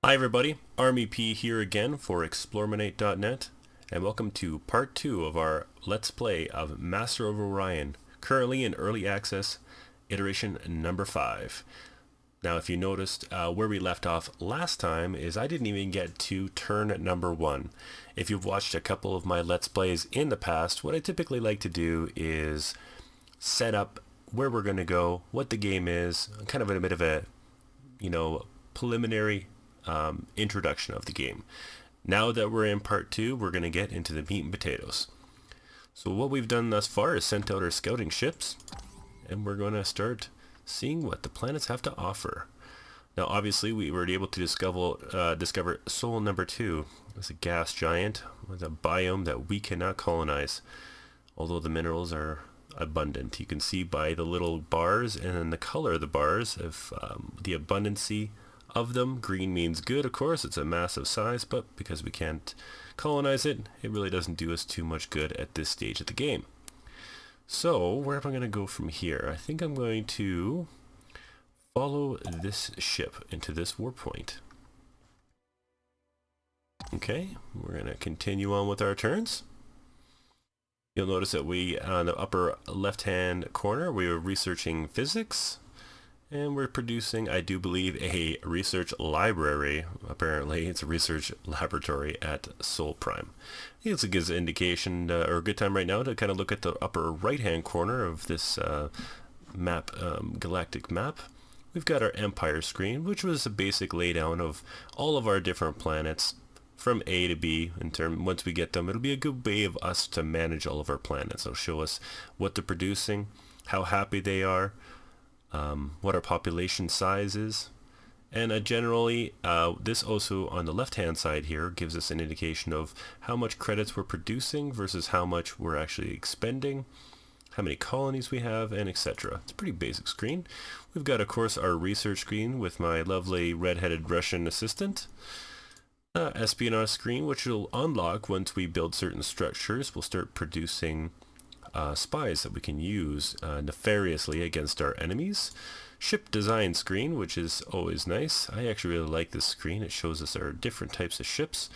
Hi everybody, Army P here again for eXplorminate.net, and welcome to part 2 of our Let's Play of Master of Orion, currently in Early Access, iteration number 5. Now if you noticed, where we left off last time is I didn't even get to turn number 1. If you've watched a couple of my Let's Plays in the past, what I typically like to do is set up where we're going to go, what the game is, kind of a bit of a, preliminary introduction of the game. Now that we're in part 2, we're going to get into the meat and potatoes. So what we've done thus far is sent out our scouting ships, and we're going to start seeing what the planets have to offer. Now obviously we were able to discover Sol number 2. It's a gas giant with a biome that we cannot colonize, although the minerals are abundant. You can see by the little bars and then the color of the bars of the abundancy of them. Green means good, of course, it's a massive size, but because we can't colonize it, it really doesn't do us too much good at this stage of the game. So, where am I going to go from here? I think I'm going to follow this ship into this warp point. Okay, we're going to continue on with our turns. You'll notice that we, on the upper left-hand corner, we are researching physics. And we're producing, I do believe, a research library. Apparently, it's a research laboratory at Sol Prime. I think it's a good indication, or a good time right now to kind of look at the upper right-hand corner of this map, galactic map. We've got our Empire screen, which was a basic laydown of all of our different planets from A to B. Once we get them, it'll be a good way of us to manage all of our planets. It'll show us what they're producing, how happy they are, what our population size is, and generally this also on the left hand side here gives us an indication of how much credits we're producing versus how much we're actually expending, how many colonies we have, and etc. It's a pretty basic screen. We've got, of course, our research screen with my lovely red-headed Russian assistant, espionage screen, which will unlock once we build certain structures. We'll start producing spies that we can use nefariously against our enemies. Ship design screen, which is always nice. I actually really like this screen. It shows us our different types of ships.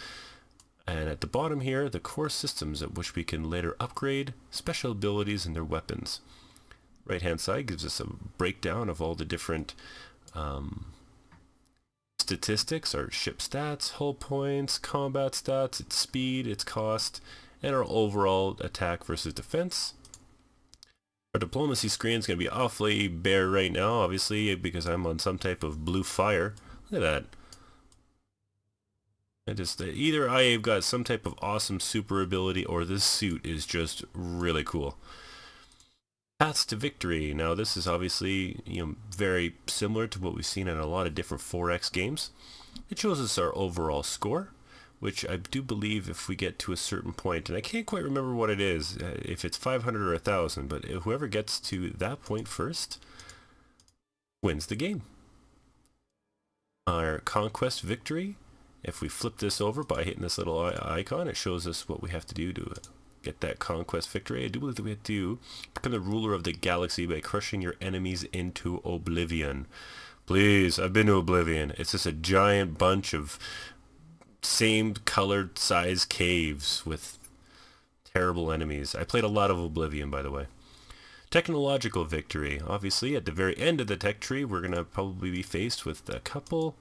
And at the bottom here, the core systems at which we can later upgrade special abilities and their weapons. Right hand side gives us a breakdown of all the different statistics, our ship stats, hull points, combat stats, its speed, its cost, and our overall attack versus defense. Our diplomacy screen is going to be awfully bare right now, obviously, because I'm on some type of blue fire. Look at that. Either I've got some type of awesome super ability, or this suit is just really cool. Paths to victory. Now this is obviously very similar to what we've seen in a lot of different 4X games. It shows us our overall score, which I do believe if we get to a certain point, and I can't quite remember what it is, if it's 500 or 1,000, but whoever gets to that point first wins the game. Our conquest victory, if we flip this over by hitting this little icon, it shows us what we have to do to get that conquest victory. I do believe that we have to become the ruler of the galaxy by crushing your enemies into oblivion. Please, I've been to oblivion. It's just a giant bunch of same colored size caves with terrible enemies. I played a lot of Oblivion, by the way. Technological victory. Obviously, at the very end of the tech tree, we're going to probably be faced with a couple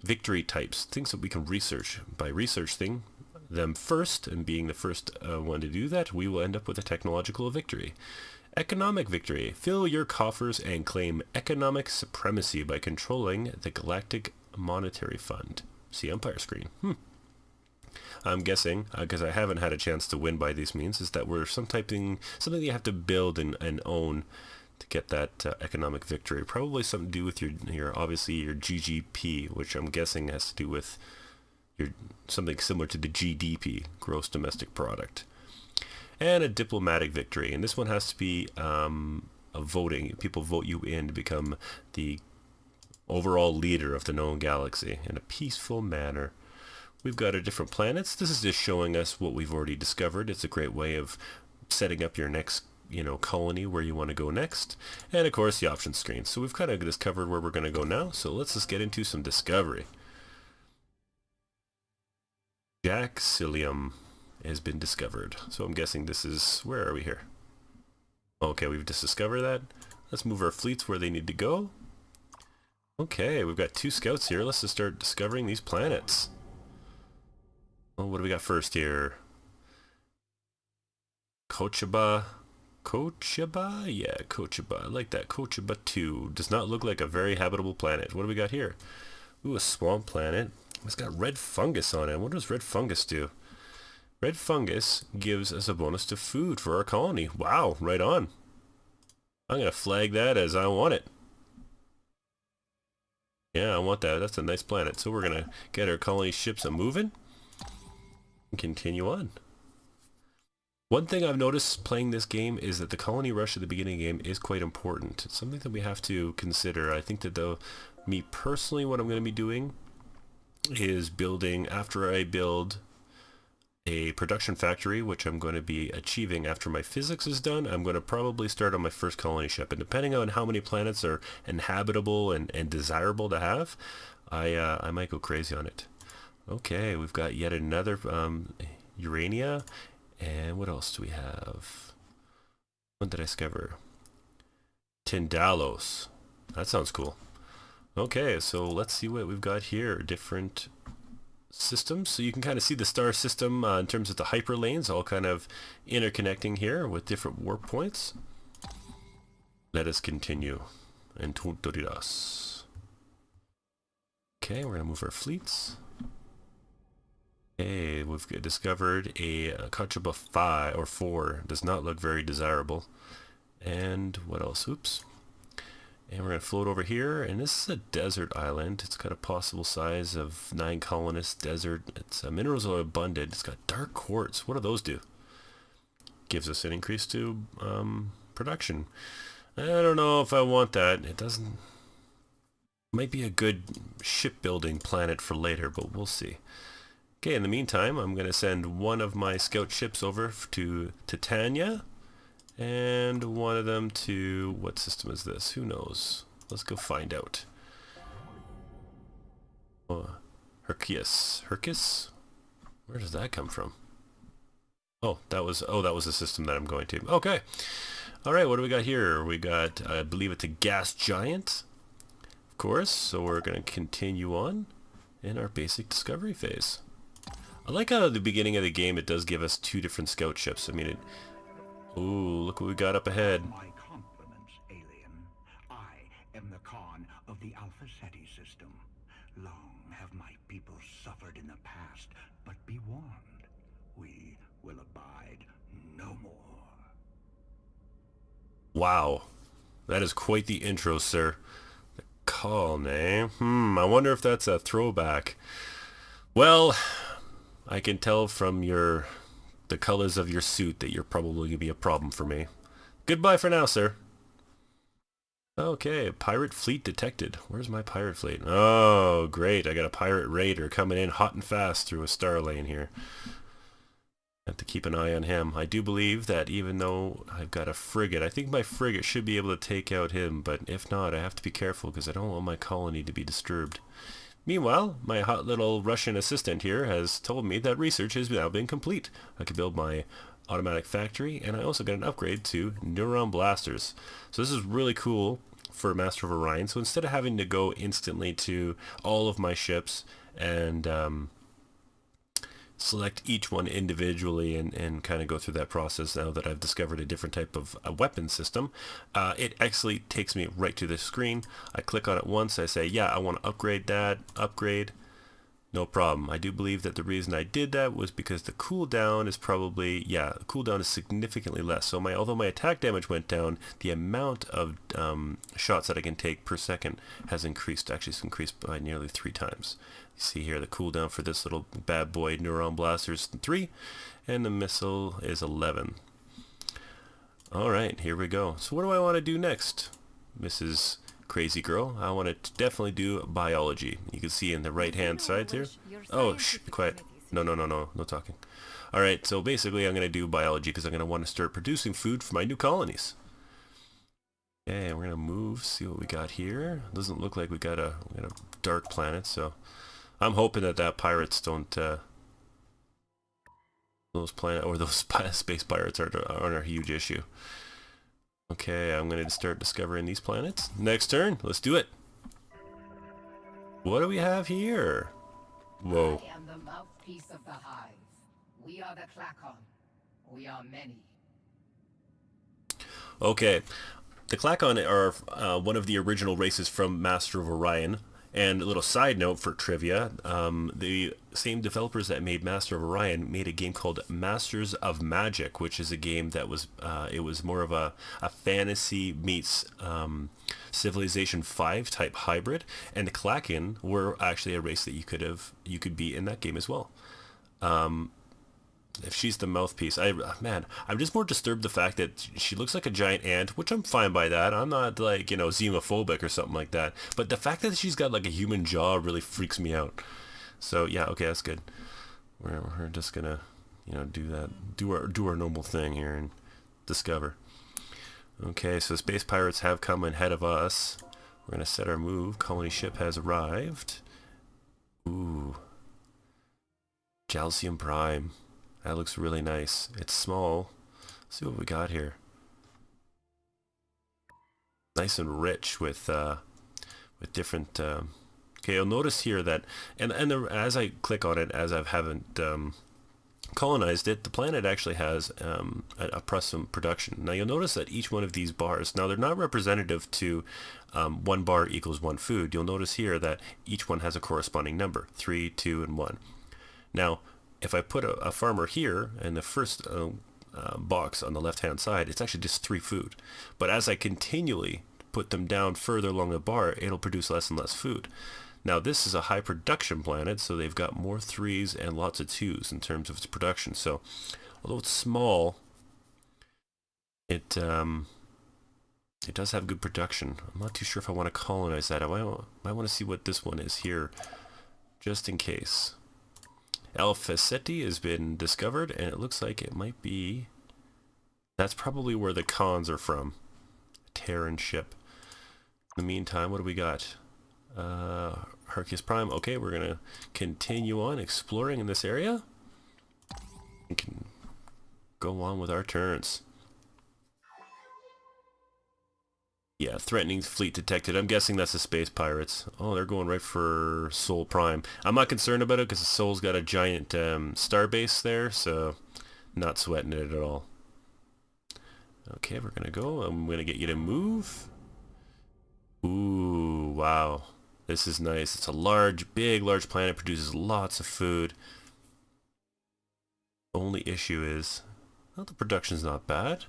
victory types, things that we can research. By researching them first, and being the first one to do that, we will end up with a technological victory. Economic victory. Fill your coffers and claim economic supremacy by controlling the Galactic Monetary Fund. See Empire screen. I'm guessing, because I haven't had a chance to win by these means, is that we're something you have to build and own to get that economic victory. Probably something to do with your obviously your GGP, which I'm guessing has to do with something similar to the GDP, gross domestic product. And a diplomatic victory, and this one has to be a voting. People vote you in to become the overall leader of the known galaxy in a peaceful manner. We've got our different planets. This is just showing us what we've already discovered. It's a great way of setting up your next colony where you want to go next, and of course the options screen. So we've kind of discovered where we're going to go now, so let's just get into some discovery. Jaxilium has been discovered, so I'm guessing this is, where are we here? Okay, we've just discovered that. Let's move our fleets where they need to go. Okay, we've got 2 scouts here. Let's just start discovering these planets. Well, what do we got first here? Kochaba. Kochaba? Yeah, Kochaba. I like that. Kochaba 2. Does not look like a very habitable planet. What do we got here? Ooh, a swamp planet. It's got red fungus on it. What does red fungus do? Red fungus gives us a bonus to food for our colony. Wow, right on. I'm going to flag that as I want it. Yeah, I want that. That's a nice planet. So we're going to get our colony ships a-moving and continue on. One thing I've noticed playing this game is that the colony rush at the beginning of the game is quite important. It's something that we have to consider. I think that though, me personally, what I'm going to be doing is building, after I build a production factory, which I'm going to be achieving after my physics is done, I'm going to probably start on my first colony ship. And depending on how many planets are inhabitable and desirable to have, I might go crazy on it. Okay, we've got yet another Urania. And what else do we have? What did I discover? Tindalos. That sounds cool. Okay, so let's see what we've got here. Different systems. So you can kind of see the star system in terms of the hyperlanes all kind of interconnecting here with different warp points. Let us continue. And Tunturidas. Okay, we're going to move our fleets. Okay, we've discovered a Kochaba 5 or 4. Does not look very desirable. And what else? Oops. And we're going to float over here, and this is a desert island. It's got a possible size of 9 colonists desert. Its minerals are abundant. It's got dark quartz. What do those do? Gives us an increase to production. I don't know if I want that. It doesn't... Might be a good shipbuilding planet for later, but we'll see. Okay, in the meantime, I'm going to send one of my scout ships over to Titania. And one of them to... What system is this? Who knows? Let's go find out. Oh, Hercules. Hercus? Where does that come from? Oh, that was the system that I'm going to. Okay. Alright, what do we got here? We got, I believe it's a gas giant. Of course, so we're going to continue on in our basic discovery phase. I like how at the beginning of the game it does give us 2 different scout ships. I mean, it... Ooh, look what we got up ahead. My compliments, alien. I am the Khan of the Alpha Ceti system. Long have my people suffered in the past, but be warned, we will abide no more. Wow, that is quite the intro, sir. The call name. I wonder if that's a throwback. Well, I can tell from the colors of your suit that you're probably going to be a problem for me. Goodbye for now, sir. Okay, pirate fleet detected. Where's my pirate fleet? Oh, great. I got a pirate raider coming in hot and fast through a star lane here. Have to keep an eye on him. I do believe that even though I've got a frigate, I think my frigate should be able to take out him, but if not, I have to be careful because I don't want my colony to be disturbed. Meanwhile, my hot little Russian assistant here has told me that research has now been complete. I can build my automatic factory, and I also got an upgrade to neuron blasters. So this is really cool for Master of Orion. So instead of having to go instantly to all of my ships and select each one individually and kind of go through that process, now that I've discovered a different type of weapon system, it actually takes me right to the screen. I click on it once, I say, yeah, I want to upgrade that, upgrade, no problem. I do believe that the reason I did that was because the cooldown is probably, the cooldown is significantly less. So although my attack damage went down, the amount of shots that I can take per second has increased. Actually, it's increased by nearly 3 times. You see here the cooldown for this little bad boy neuron blaster is 3, and the missile is 11. Alright, here we go. So what do I want to do next, Mrs. Crazy Girl? I want to definitely do biology. You can see in the right hand side here. Oh, shh, be quiet. No talking. All right, so basically I'm going to do biology because I'm going to want to start producing food for my new colonies. Okay, we're going to move, see what we got here. Doesn't look like we got a dark planet, so I'm hoping that pirates don't, those space pirates aren't a huge issue. Okay, I'm going to start discovering these planets. Next turn, let's do it. What do we have here? Whoa. I am the mouthpiece of the hive. We are the Klakon. We are many. Okay, the Klakon are one of the original races from Master of Orion. And a little side note for trivia, the same developers that made Master of Orion made a game called Masters of Magic, which is a game that was, it was more of a fantasy meets Civilization 5 type hybrid. And the Klakon were actually a race that you could be in that game as well. If she's the mouthpiece, I'm just more disturbed the fact that she looks like a giant ant, which I'm fine by that. I'm not like, xenophobic or something like that. But the fact that she's got like a human jaw really freaks me out. So yeah, okay, that's good. We're just gonna, do our normal thing here and discover. Okay, so space pirates have come ahead of us. We're gonna set our move. Colony ship has arrived. Ooh, Jalcium Prime. That looks really nice. It's small. Let's see what we got here. Nice and rich with different. Okay, you'll notice here that, as I click on it, as I haven't colonized it, the planet actually has a custom production. Now you'll notice that each one of these bars, now they're not representative to 1 bar equals 1 food. You'll notice here that each one has a corresponding number, 3, 2, and 1. Now, if I put a farmer here in the first box on the left hand side, it's actually just 3 food. But as I continually put them down further along the bar, it'll produce less and less food. Now this is a high production planet, so they've got more 3s and lots of 2s in terms of its production. So although it's small, it does have good production. I'm not too sure if I want to colonize that. I might want to see what this one is here, just in case. Alpha Ceti has been discovered, and it looks like it might be... That's probably where the cons are from. Terran ship. In the meantime, what do we got? Hercules Prime. Okay, we're going to continue on exploring in this area. We can go on with our turns. Yeah, threatening fleet detected. I'm guessing that's the space pirates. Oh, they're going right for Sol Prime. I'm not concerned about it because Sol's got a giant star base there, so not sweating it at all. Okay, we're gonna go. I'm gonna get you to move. Ooh, wow. This is nice. It's a large planet, produces lots of food. Only issue is, well, the production's not bad.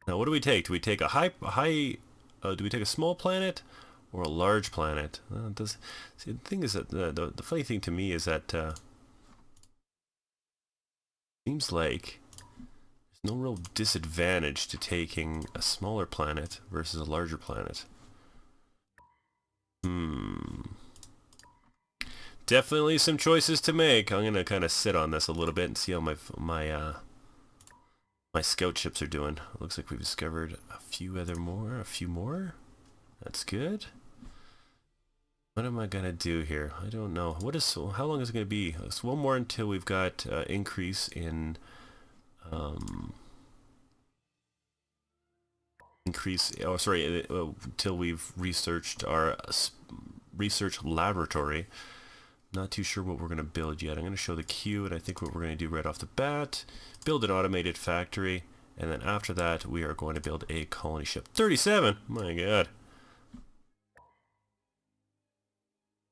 Now, what do we take? Do we take do we take a small planet or a large planet? See, the thing is that the funny thing to me is that seems like there's no real disadvantage to taking a smaller planet versus a larger planet. Definitely some choices to make. I'm gonna kind of sit on this a little bit and see how my scout ships are doing. Looks like we've discovered a few more. That's good. What am I gonna do here? I don't know. How long is it gonna be? It's one more until we've got increase in until we've researched our research laboratory. Not too sure what we're going to build yet. I'm going to show the queue, and I think what we're going to do right off the bat, build an automated factory, and then after that we are going to build a colony ship. 37! My god.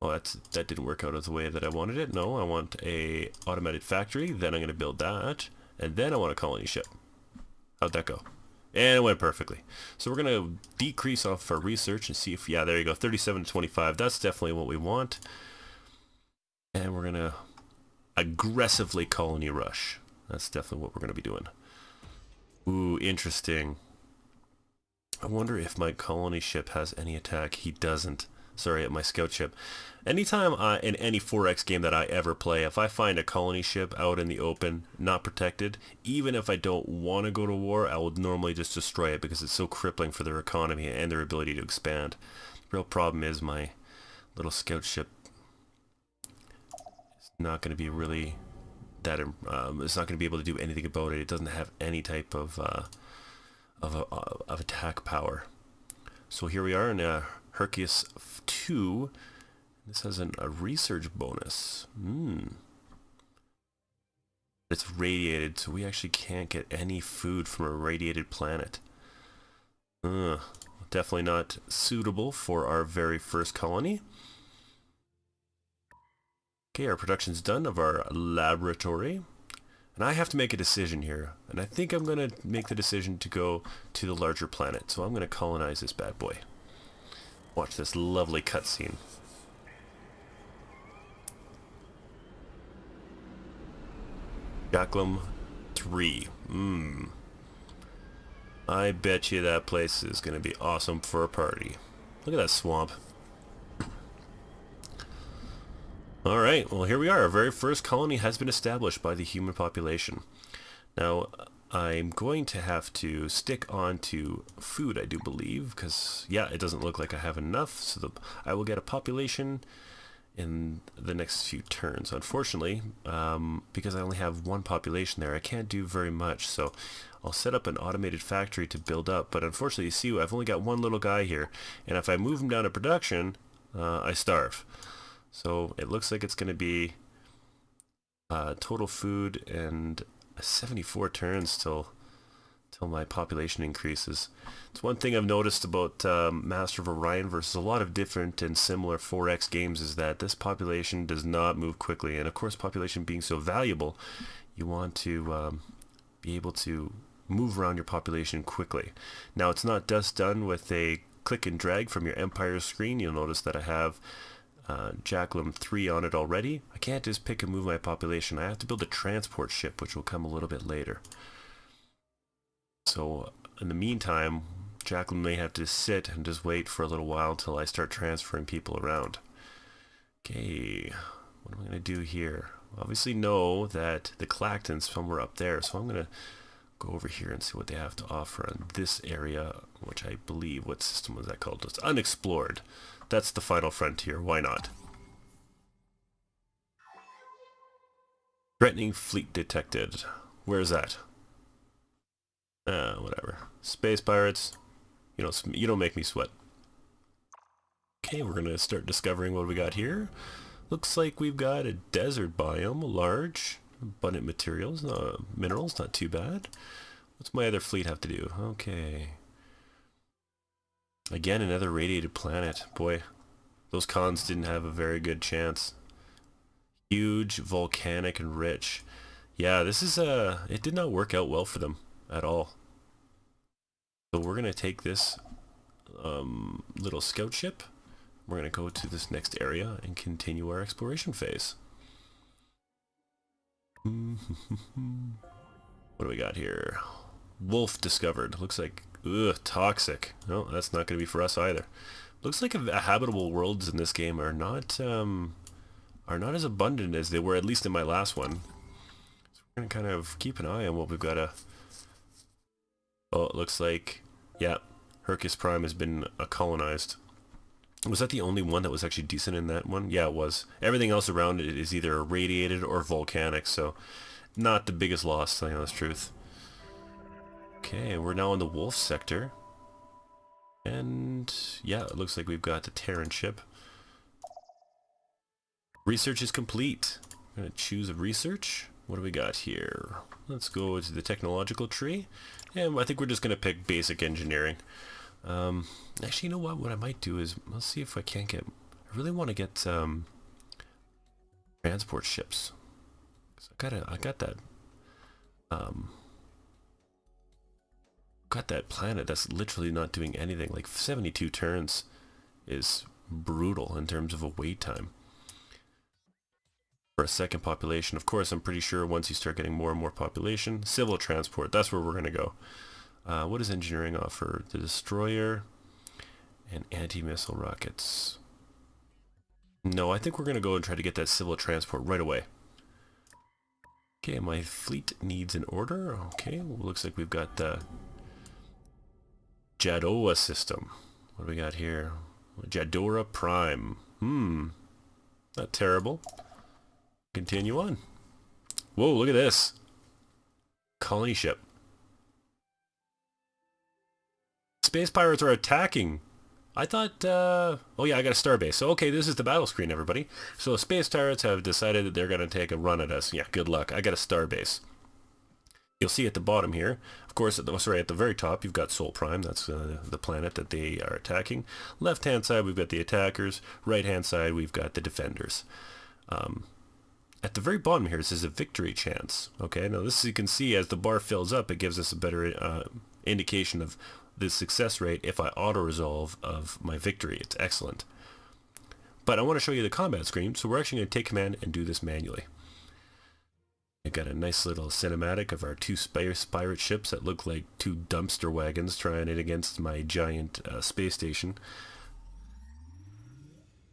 Well, that didn't work out as the way that I wanted it. No, I want a automated factory, then I'm going to build that, and then I want a colony ship. How'd that go? And it went perfectly. So we're going to decrease off our research and see if, yeah, there you go, 37 to 25. That's definitely what we want. And we're going to aggressively colony rush. That's definitely what we're going to be doing. Ooh, interesting. I wonder if my colony ship has any attack. He doesn't. sorry, my scout ship. Anytime in any 4X game that I ever play, if I find a colony ship out in the open, not protected, even if I don't want to go to war, I will normally just destroy it because it's so crippling for their economy and their ability to expand. The real problem is my little scout ship is not going to be really that. It's not going to be able to do anything about it. It doesn't have any type of attack power. So here we are in Hercules 2. This has a research bonus. It's radiated, so we actually can't get any food from a radiated planet. Definitely not suitable for our very first colony. Okay, our production's done of our laboratory. And I have to make a decision here. And I think I'm going to make the decision to go to the larger planet. So I'm going to colonize this bad boy. Watch this lovely cutscene. Jacklum 3. I bet you that place is going to be awesome for a party. Look at that swamp. Alright, well here we are. Our very first colony has been established by the human population. Now, I'm going to have to stick on to food, I do believe, because, yeah, it doesn't look like I have enough, so I will get a population in the next few turns. Unfortunately, because I only have one population there, I can't do very much, so I'll set up an automated factory to build up, but unfortunately, you see, I've only got one little guy here, and if I move him down to production, I starve. So it looks like it's going to be total food and 74 turns till my population increases. It's one thing I've noticed about Master of Orion versus a lot of different and similar 4X games is that this population does not move quickly, and of course population being so valuable, you want to be able to move around your population quickly. Now it's not just done with a click and drag from your Empire screen. You'll notice that I have Jacklum 3 on it already. I can't just pick and move my population. I have to build a transport ship, which will come a little bit later. So in the meantime, Jacklum may have to sit and just wait for a little while until I start transferring people around. Okay, what am I going to do here? Obviously know that the Clacton's somewhere up there, so I'm going to go over here and see what they have to offer on this area, which I believe, what system was that called? It's unexplored. That's the final frontier. Why not? Threatening fleet detected. Where's that? Whatever. Space pirates. You don't make me sweat. Okay, we're gonna start discovering what we got here. Looks like we've got a desert biome, large, abundant materials, minerals, not too bad. What's my other fleet have to do? Okay. Again, another radiated planet. Boy, those cons didn't have a very good chance. Huge, volcanic, and rich. Yeah, this is it did not work out well for them at all. So we're gonna take this little scout ship. We're gonna go to this next area and continue our exploration phase. What do we got here? Wolf discovered. Looks like toxic. No, that's not going to be for us either. Looks like habitable worlds in this game are not as abundant as they were, at least in my last one. So we're going to kind of keep an eye on what we've got to... Oh, it looks like, yeah, Hercules Prime has been colonized. Was that the only one that was actually decent in that one? Yeah, it was. Everything else around it is either radiated or volcanic, so not the biggest loss, to tell you the truth. Okay, we're now in the Wolf sector. And yeah, it looks like we've got the Terran ship. Research is complete. I'm going to choose a research. What do we got here? Let's go to the technological tree. And I think we're just going to pick basic engineering. Actually, you know what? What I might do is, let's see if I can't get... I really want to get transport ships. I got that... got that planet that's literally not doing anything. Like 72 turns is brutal in terms of a wait time for a second population. Of course, I'm pretty sure once you start getting more and more population, civil transport, that's where we're going to go. What does engineering offer? The destroyer and anti-missile rockets. No, I think we're going to go and try to get that civil transport right away. Okay, my fleet needs an order. Okay, well, looks like we've got the Jadoa system. What do we got here? Jadora Prime. Not terrible. Continue on. Whoa, look at this. Colony ship. Space pirates are attacking. I thought, oh yeah, I got a starbase. So, okay, this is the battle screen, everybody. So, space pirates have decided that they're going to take a run at us. Yeah, good luck. I got a starbase. You'll see at the bottom here, of course, at the very top, you've got Sol Prime. That's the planet that they are attacking. Left-hand side, we've got the attackers. Right-hand side, we've got the defenders. At the very bottom here, it says a victory chance. Okay, now this, you can see, as the bar fills up, it gives us a better indication of the success rate if I auto-resolve of my victory. It's excellent. But I want to show you the combat screen, so we're actually going to take command and do this manually. I've got a nice little cinematic of our two pirate ships that look like two dumpster wagons trying it against my giant space station.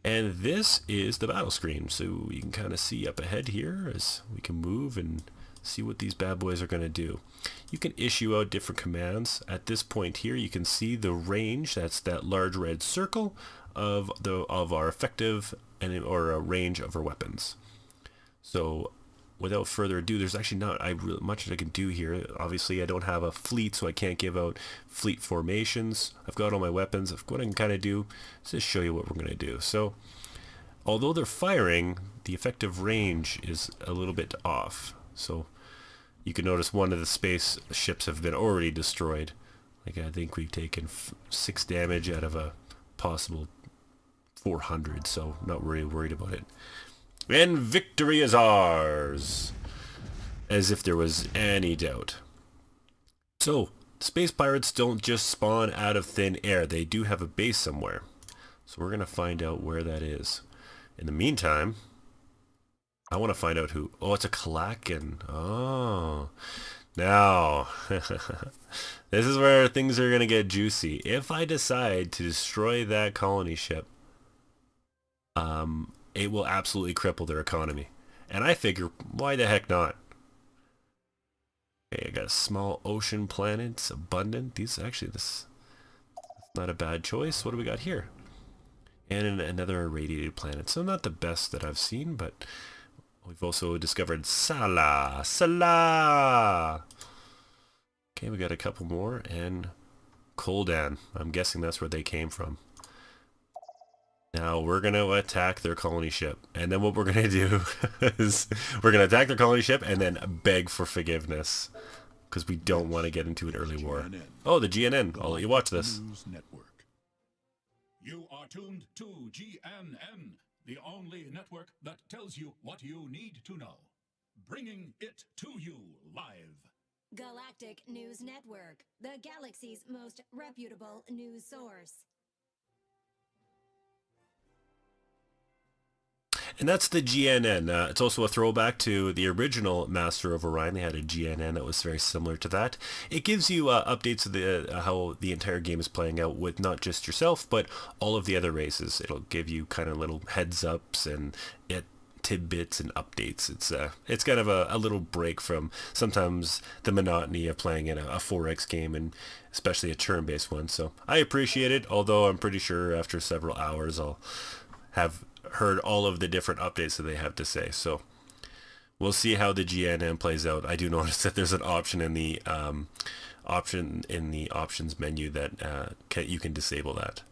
And this is the battle screen, so you can kind of see up ahead here as we can move and see what these bad boys are going to do. You can issue out different commands. At this point here, you can see the range. That's that large red circle of our effective or a range of our weapons. So, without further ado, there's actually not much that I can do here. Obviously, I don't have a fleet, so I can't give out fleet formations. I've got all my weapons. What I can kind of do is just show you what we're going to do. So, although they're firing, the effective range is a little bit off. So, you can notice one of the space ships have been already destroyed. Like, I think we've taken 6 damage out of a possible 400, so not really worried about it. And victory is ours! As if there was any doubt. So, space pirates don't just spawn out of thin air. They do have a base somewhere. So we're going to find out where that is. In the meantime, I want to find out who... Oh, it's a Kalakin. Oh. Now, this is where things are going to get juicy. If I decide to destroy that colony ship, it will absolutely cripple their economy. And I figure, why the heck not? Okay, I got a small ocean planet. It's abundant. This not a bad choice. What do we got here? And another irradiated planet. So not the best that I've seen, but we've also discovered Salah. Okay, we got a couple more. And Koldan. I'm guessing that's where they came from. Now we're going to attack their colony ship. And then what we're going to do is we're going to attack their colony ship and then beg for forgiveness. Because we don't want to get into an early war. Oh, the GNN. I'll let you watch this. You are tuned to GNN, the only network that tells you what you need to know. Bringing it to you live. Galactic News Network, the galaxy's most reputable news source. And that's the GNN. It's also a throwback to the original Master of Orion. They had a GNN that was very similar to that. It gives you updates of the how the entire game is playing out with not just yourself, but all of the other races. It'll give you kind of little heads ups and tidbits and updates. It's kind of a little break from sometimes the monotony of playing in a 4X game, and especially a turn-based one. So I appreciate it, although I'm pretty sure after several hours I'll have heard all of the different updates that they have to say. So we'll see how the GNN plays out. I do notice that there's an option in the options menu that you can disable that.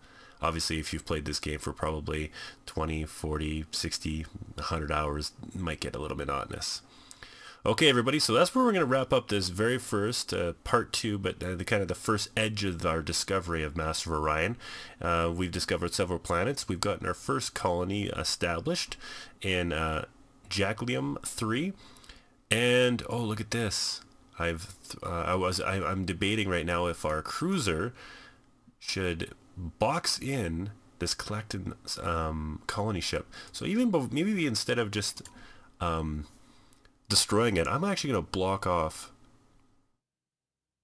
Obviously, if you've played this game for probably 20, 40, 60, 100 hours, it might get a little monotonous. Okay, everybody, so that's where we're going to wrap up this very first part 2, but the first edge of our discovery of Master of Orion. We've discovered several planets. We've gotten our first colony established in Jaclium 3, and oh, look at this! I'm debating right now if our cruiser should box in this collected colony ship. So maybe instead of just destroying it, I'm actually going to block off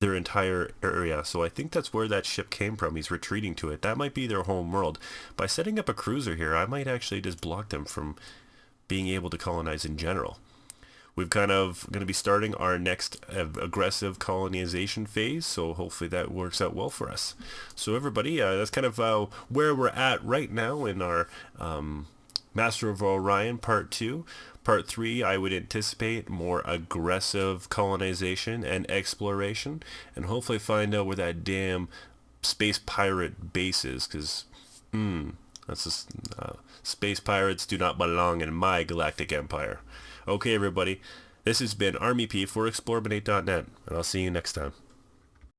their entire area. So I think that's where that ship came from. He's retreating to it. That might be their home world. By setting up a cruiser here, I might actually just block them from being able to colonize in general. We've kind of going to be starting our next aggressive colonization phase, so hopefully that works out well for us. So everybody, that's kind of where we're at right now in our Master of Orion Part 2. Part 3, I would anticipate more aggressive colonization and exploration, and hopefully find out where that damn space pirate base is, because, that's just, space pirates do not belong in my galactic empire. Okay, everybody, this has been Army P for eXplorminate.net, and I'll see you next time.